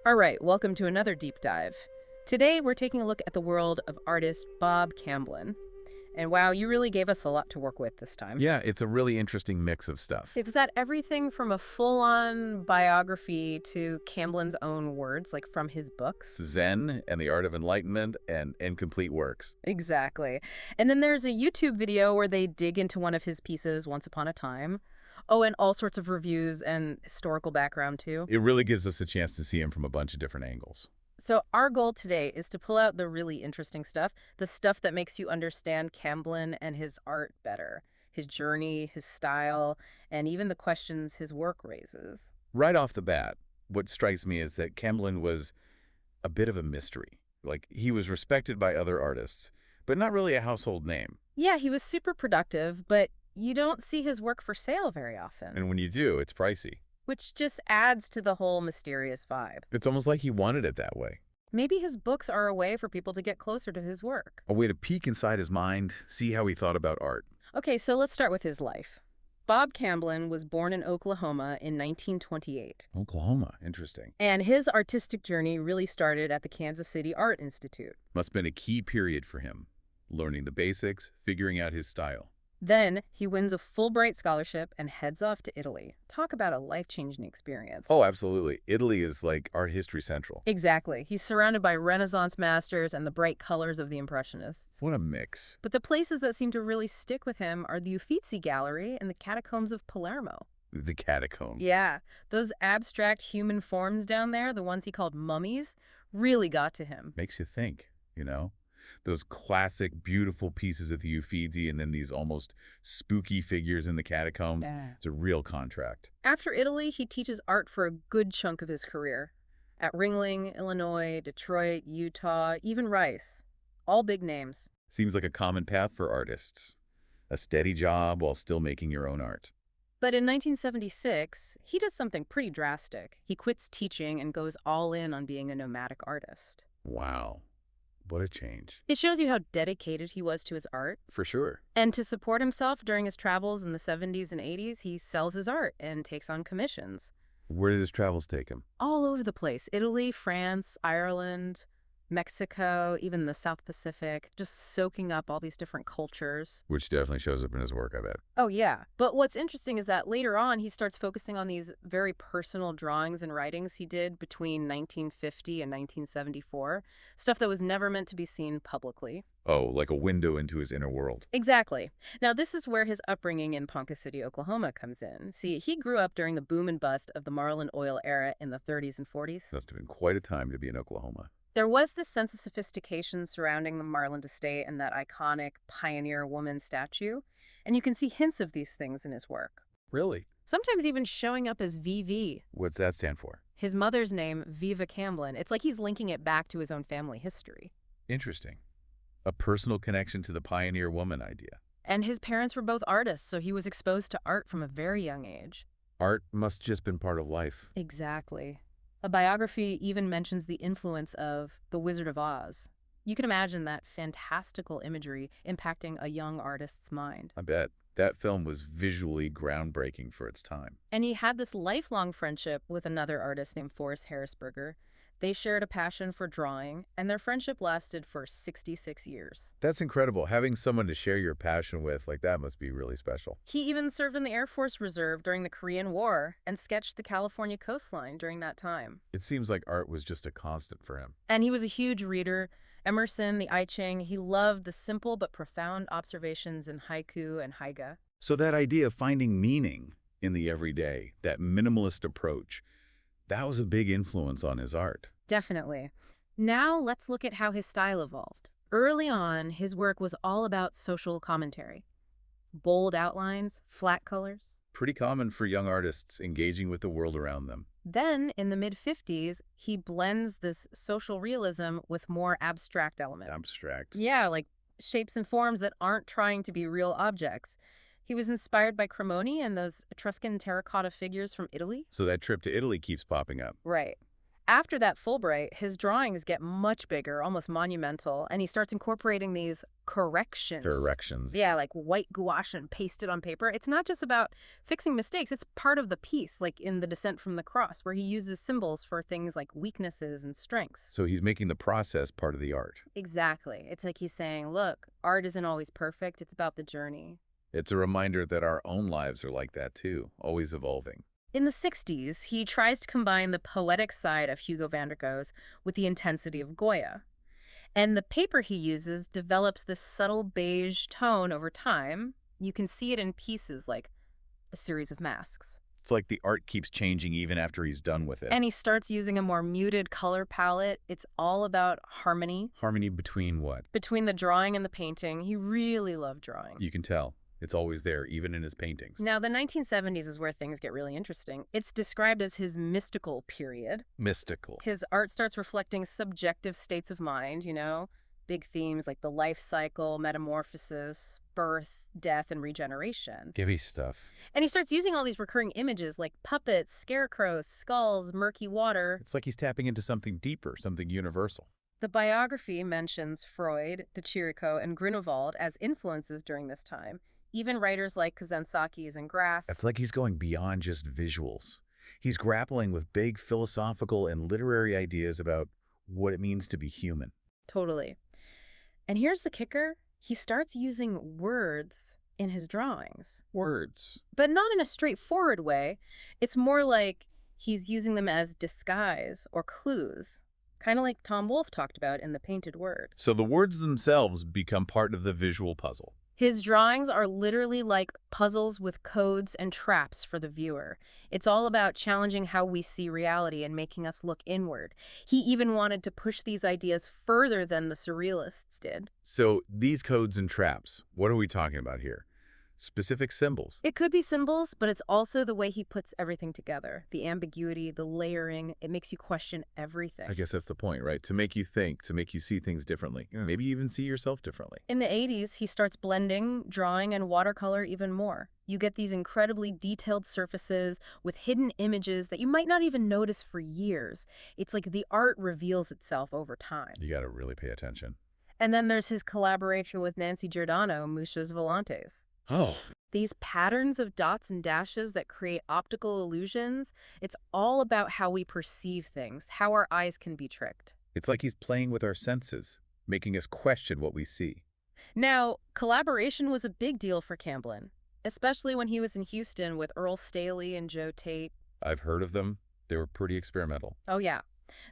All right, welcome to another deep dive. Today, we're taking a look at the world of artist Bob Camblin. And wow, you really gave us a lot to work with this time. Yeah, it's a really interesting mix of stuff. It was that everything from a full-on biography to Camblin's own words, like from his books. Zen and the Art of Enlightenment and incomplete works. Exactly. And then there's a YouTube video where they dig into one of his pieces, Once Upon a Time. Oh, and all sorts of reviews and historical background, too. It really gives us a chance to see him from a bunch of different angles. So our goal today is to pull out the really interesting stuff, the stuff that makes you understand Camblin and his art better, his journey, his style, and even the questions his work raises. Right off the bat, what strikes me is that Camblin was a bit of a mystery. Like, he was respected by other artists, but not really a household name. Yeah, he was super productive, but you don't see his work for sale very often, And when you do, it's pricey. which just adds to the whole mysterious vibe. It's almost like he wanted it that way. Maybe his books are a way for people to get closer to his work. A way to peek inside his mind, see how he thought about art. Okay, so let's start with his life. Bob Camblin was born in Oklahoma in 1928. Oklahoma, interesting. And his artistic journey really started at the Kansas City Art Institute. Must have been a key period for him, learning the basics, figuring out his style. Then he wins a Fulbright scholarship and heads off to Italy. Talk about a life-changing experience. Oh, absolutely. Italy is like art history central. Exactly. He's surrounded by Renaissance masters and the bright colors of the Impressionists. What a mix. But the places that seem to really stick with him are the Uffizi Gallery and the catacombs of Palermo. The catacombs. Yeah, those abstract human forms down there, the ones he called mummies, really got to him. Makes you think, you know? Those classic, beautiful pieces at the Uffizi and then these almost spooky figures in the catacombs. Yeah. It's a real contract. After Italy, he teaches art for a good chunk of his career. At Ringling, Illinois, Detroit, Utah, even Rice. All big names. Seems like a common path for artists. A steady job while still making your own art. But in 1976, he does something pretty drastic. He quits teaching and goes all in on being a nomadic artist. Wow. What a change. It shows you how dedicated he was to his art. For sure. And to support himself during his travels in the 70s and 80s, he sells his art and takes on commissions. Where did his travels take him? All over the place. Italy, France, Ireland, Mexico, even the South Pacific, just soaking up all these different cultures. Which definitely shows up in his work, I bet. Oh, yeah. But what's interesting is that later on, he starts focusing on these very personal drawings and writings he did between 1950 and 1974, stuff that was never meant to be seen publicly. Oh, like a window into his inner world. Exactly. Now, this is where his upbringing in Ponca City, Oklahoma comes in. See, he grew up during the boom and bust of the Marlin Oil era in the 30s and 40s. Must have been quite a time to be in Oklahoma. There was this sense of sophistication surrounding the Marlin estate and that iconic pioneer woman statue, and you can see hints of these things in his work. Really? Sometimes even showing up as VV, What's that stand for? his mother's name, Viva Camblin. It's like he's linking it back to his own family history. Interesting. A personal connection to the pioneer woman idea. And his parents were both artists, so he was exposed to art from a very young age. Art must just been part of life. Exactly. A biography even mentions the influence of The Wizard of Oz. You can imagine that fantastical imagery impacting a young artist's mind. I bet. That film was visually groundbreaking for its time. And he had this lifelong friendship with another artist named Forrest Harrisberger. They shared a passion for drawing, and their friendship lasted for 66 years. That's incredible. Having someone to share your passion with like that must be really special. He even served in the Air Force Reserve during the Korean War and sketched the California coastline during that time. It seems like art was just a constant for him. And he was a huge reader. Emerson, the I Ching, he loved the simple but profound observations in haiku and haiga. So that idea of finding meaning in the everyday, that minimalist approach, that was a big influence on his art. Definitely. Now let's look at how his style evolved. Early on, his work was all about social commentary. Bold outlines, flat colors. Pretty common for young artists engaging with the world around them. Then, in the mid-50s, he blends this social realism with more abstract elements. Abstract. Yeah, like shapes and forms that aren't trying to be real objects. He was inspired by Cremoni and those Etruscan terracotta figures from Italy. So that trip to Italy keeps popping up. Right. After that Fulbright, his drawings get much bigger, almost monumental, and he starts incorporating these corrections. Directions. Yeah, like white gouache and pasted on paper. It's not just about fixing mistakes, it's part of the piece, like in The Descent from the Cross, where he uses symbols for things like weaknesses and strengths. So he's making the process part of the art. Exactly. It's like he's saying, look, art isn't always perfect, it's about the journey. It's a reminder that our own lives are like that too, always evolving. In the 60s, he tries to combine the poetic side of Hugo van der Goes with the intensity of Goya. And the paper he uses develops this subtle beige tone over time. You can see it in pieces like A Series of Masks. It's like the art keeps changing even after he's done with it. And he starts using a more muted color palette. It's all about harmony. Harmony between what? Between the drawing and the painting. He really loved drawing. You can tell. It's always there, even in his paintings. Now, the 1970s is where things get really interesting. It's described as his mystical period. Mystical. His art starts reflecting subjective states of mind, big themes like the life cycle, metamorphosis, birth, death, and regeneration. Heavy stuff. And he starts using all these recurring images like puppets, scarecrows, skulls, murky water. It's like he's tapping into something deeper, something universal. The biography mentions Freud, de Chirico, and Grunewald as influences during this time. Even writers like Kazantzakis and Grass. It's like he's going beyond just visuals. He's grappling with big philosophical and literary ideas about what it means to be human. Totally. And here's the kicker. He starts using words in his drawings. Words. But not in a straightforward way. It's more like he's using them as disguise or clues, kind of like Tom Wolfe talked about in The Painted Word. So the words themselves become part of the visual puzzle. His drawings are literally like puzzles with codes and traps for the viewer. It's all about challenging how we see reality and making us look inward. He even wanted to push these ideas further than the surrealists did. So these codes and traps, what are we talking about here? Specific symbols. It could be symbols, but it's also the way he puts everything together. The ambiguity, the layering, it makes you question everything. I guess that's the point, right? To make you think, to make you see things differently. Maybe even see yourself differently. In the 80s, he starts blending drawing and watercolor even more. You get these incredibly detailed surfaces with hidden images that you might not even notice for years. It's like the art reveals itself over time. You got to really pay attention. And then there's his collaboration with Nancy Giordano, Mushas Volantes. Oh. These patterns of dots and dashes that create optical illusions, it's all about how we perceive things, how our eyes can be tricked. It's like he's playing with our senses, making us question what we see. Now, collaboration was a big deal for Camblin, especially when he was in Houston with Earl Staley and Joe Tate. I've heard of them. They were pretty experimental. Oh, yeah.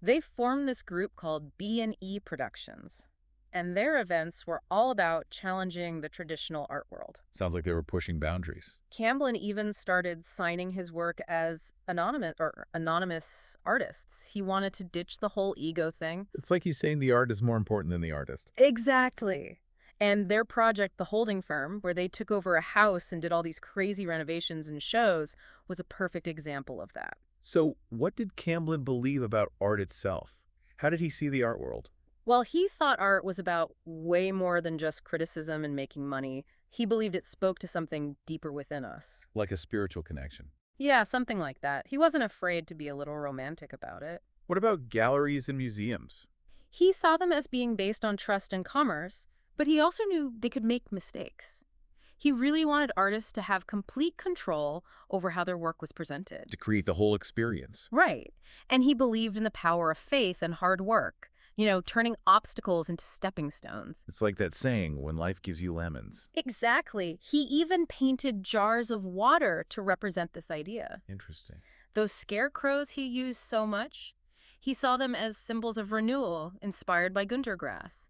They formed this group called B&E Productions. And their events were all about challenging the traditional art world. Sounds like they were pushing boundaries. Camblin even started signing his work as anonymous artists. He wanted to ditch the whole ego thing. It's like he's saying the art is more important than the artist. Exactly. And their project, The Holding Firm, where they took over a house and did all these crazy renovations and shows, was a perfect example of that. So what did Camblin believe about art itself? How did he see the art world? Well, he thought art was about way more than just criticism and making money. He believed it spoke to something deeper within us. Like a spiritual connection. Yeah, something like that. He wasn't afraid to be a little romantic about it. What about galleries and museums? He saw them as being based on trust and commerce, but he also knew they could make mistakes. He really wanted artists to have complete control over how their work was presented. To create the whole experience. Right. And he believed in the power of faith and hard work. Turning obstacles into stepping stones. It's like that saying, when life gives you lemons. Exactly. He even painted jars of water to represent this idea. Interesting. Those scarecrows he used so much, he saw them as symbols of renewal, inspired by Guntergrass.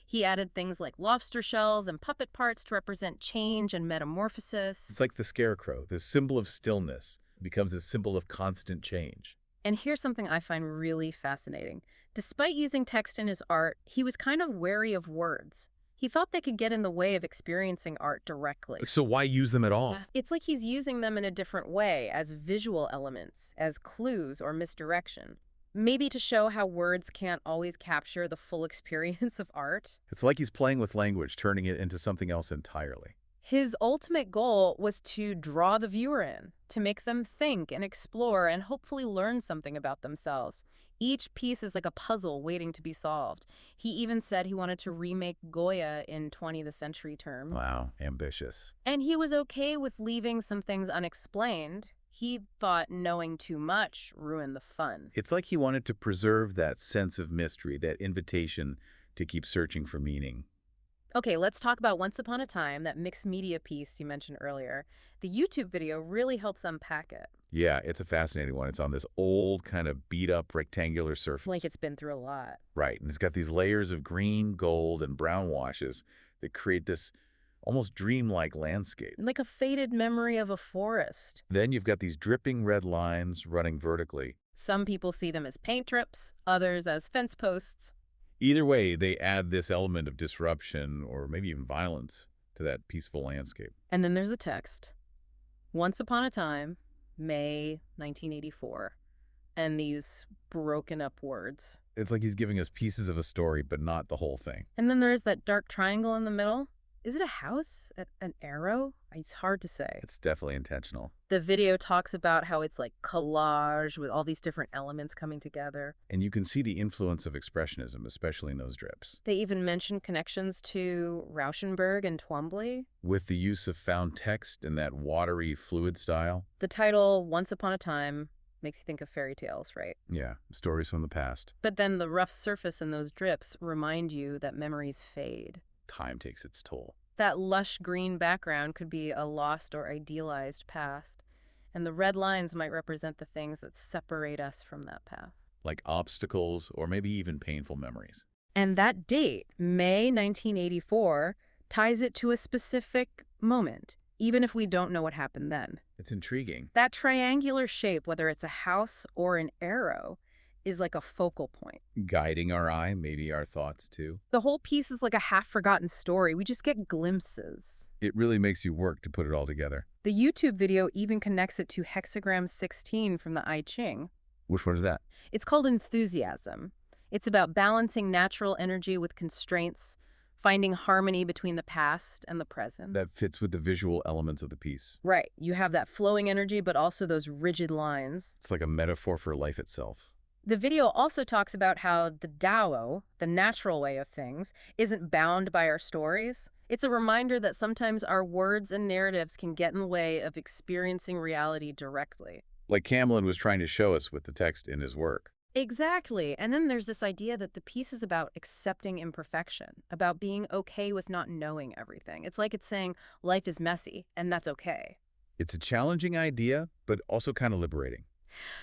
He added things like lobster shells and puppet parts to represent change and metamorphosis. It's like the scarecrow, this symbol of stillness, becomes a symbol of constant change. And here's something I find really fascinating. Despite using text in his art, he was kind of wary of words. He thought they could get in the way of experiencing art directly. So why use them at all? It's like he's using them in a different way, as visual elements, as clues or misdirection. Maybe to show how words can't always capture the full experience of art. It's like he's playing with language, turning it into something else entirely. His ultimate goal was to draw the viewer in, to make them think and explore and hopefully learn something about themselves. Each piece is like a puzzle waiting to be solved. He even said he wanted to remake Goya in 20th century terms. Wow, ambitious. And he was okay with leaving some things unexplained. He thought knowing too much ruined the fun. It's like he wanted to preserve that sense of mystery, that invitation to keep searching for meaning. Okay, let's talk about Once Upon a Time, that mixed media piece you mentioned earlier. The YouTube video really helps unpack it, Yeah, it's a fascinating one. It's on this old kind of beat up rectangular like surface. it's been through a lot. Right, and it's got these layers of green, gold, and brown washes that create this almost dreamlike landscape. Like a faded memory of a forest. Then you've got these dripping red lines running vertically. Some people see them as paint drips, others as fence posts. Either way, they add this element of disruption or maybe even violence to that peaceful landscape. And then there's the text. Once upon a time, May 1984. And these broken up words. It's like he's giving us pieces of a story, but not the whole thing. And then there's that dark triangle in the middle. Is it a house? An arrow? It's hard to say. It's definitely intentional. The video talks about how it's like collage with all these different elements coming together. And you can see the influence of expressionism, especially in those drips. They even mention connections to Rauschenberg and Twombly. With the use of found text and that watery, fluid style. The title, Once Upon a Time, makes you think of fairy tales, right? Yeah, stories from the past. But then the rough surface and those drips remind you that memories fade. Time takes its toll. That lush green background could be a lost or idealized past, and the red lines might represent the things that separate us from that path. Like obstacles or maybe even painful memories. And that date, May 1984, ties it to a specific moment, even if we don't know what happened then. It's intriguing. That triangular shape, whether it's a house or an arrow, is like a focal point. Guiding our eye, maybe our thoughts too. The whole piece is like a half-forgotten story. We just get glimpses. It really makes you work to put it all together. The YouTube video even connects it to hexagram 16 from the I Ching. Which one is that? It's called enthusiasm. It's about balancing natural energy with constraints, finding harmony between the past and the present. That fits with the visual elements of the piece. Right. You have that flowing energy, but also those rigid lines. It's like a metaphor for life itself. The video also talks about how the Tao, the natural way of things, isn't bound by our stories. It's a reminder that sometimes our words and narratives can get in the way of experiencing reality directly. Like Camblin was trying to show us with the text in his work. Exactly. And then there's this idea that the piece is about accepting imperfection, about being okay with not knowing everything. It's like it's saying life is messy, and that's okay. It's a challenging idea, but also kind of liberating.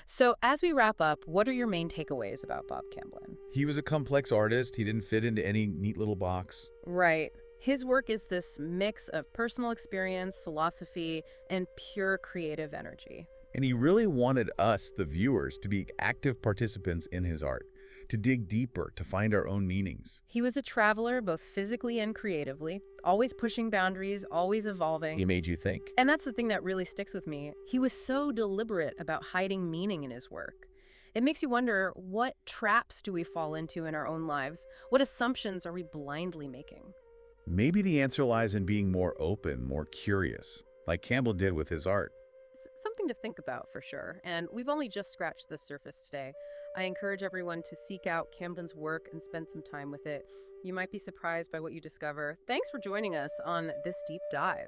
So as we wrap up, what are your main takeaways about Bob Camblin? He was a complex artist. He didn't fit into any neat little box. Right. His work is this mix of personal experience, philosophy, and pure creative energy. And he really wanted us, the viewers, to be active participants in his art, to dig deeper, to find our own meanings. He was a traveler, both physically and creatively, always pushing boundaries, always evolving. He made you think. And that's the thing that really sticks with me. He was so deliberate about hiding meaning in his work. It makes you wonder, what traps do we fall into in our own lives? What assumptions are we blindly making? Maybe the answer lies in being more open, more curious, like Campbell did with his art. It's something to think about for sure. And we've only just scratched the surface today. I encourage everyone to seek out Camblin's work and spend some time with it. You might be surprised by what you discover. Thanks for joining us on this deep dive.